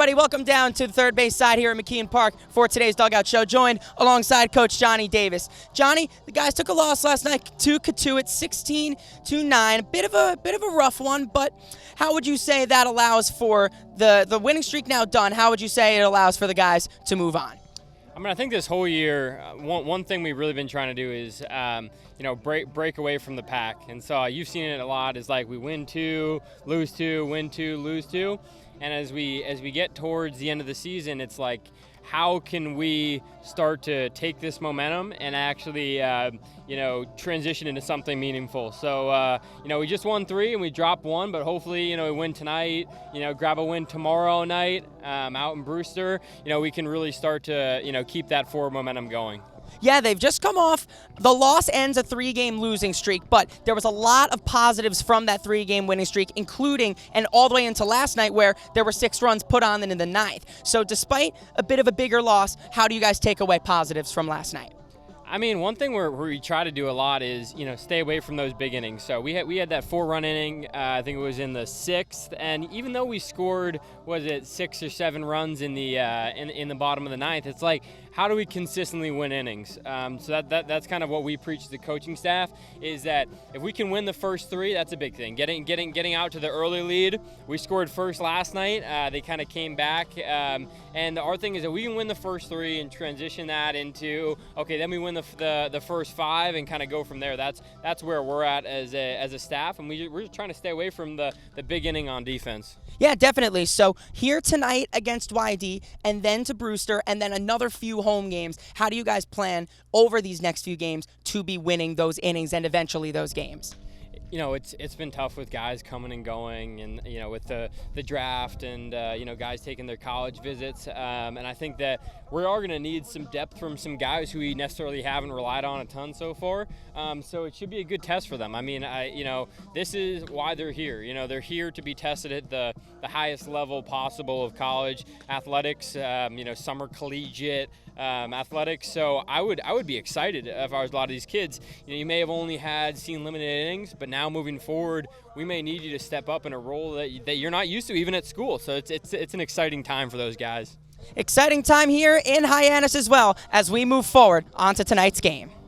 everybody. Welcome down to the third base side here at McKeon Park for today's Dugout Show, joined alongside Coach Johnny Davis. Johnny, the guys took a loss last night to Cotuit, 16-9. Bit of a rough one, but how would you say that allows for the winning streak now done? How would you say it allows for the guys to move on? I mean, I think this whole year, one thing we've really been trying to do is, break away from the pack. And so you've seen it a lot. Is like we win two, lose two, win two, lose two. And as we get towards the end of the season, it's like, how can we start to take this momentum and actually, transition into something meaningful? So, we just won 3 and we dropped 1, but hopefully, we win tonight, grab a win tomorrow night out in Brewster. We can really start to, keep that forward momentum going. Yeah, they've just come off. The loss ends a 3-game losing streak, but there was a lot of positives from that 3-game winning streak, including and all the way into last night where there were 6 runs put on in the 9th. So despite a bit of a bigger loss, how do you guys take away positives from last night? I mean, one thing we try to do a lot is, stay away from those big innings. So we had that 4-run inning, I think it was in the 6th, and even though we scored, 6 or 7 runs in the bottom of the 9th, it's like, how do we consistently win innings? So that's kind of what we preach to the coaching staff, is that if we can win the first 3, that's a big thing. Getting out to the early lead. We scored first last night. They kind of came back, and our thing is that we can win the first 3 and transition that into, okay, then we win the first 5 and kind of go from there. That's where we're at as a staff, and we're just trying to stay away from the big inning on defense. Yeah, definitely. So here tonight against YD, and then to Brewster, and then another few home games. How do you guys plan over these next few games to be winning those innings and eventually those games? It's been tough with guys coming and going, and with the draft and guys taking their college visits, and I think that we are going to need some depth from some guys who we necessarily haven't relied on a ton so far. So it should be a good test for them. I mean, this is why they're here. They're here to be tested at the highest level possible of college athletics. Summer collegiate athletics. So I would be excited if I was a lot of these kids. You may have only seen limited innings, but now moving forward, we may need you to step up in a role that you're not used to even at school. So it's an exciting time for those guys. Exciting time here in Hyannis as well as we move forward onto tonight's game.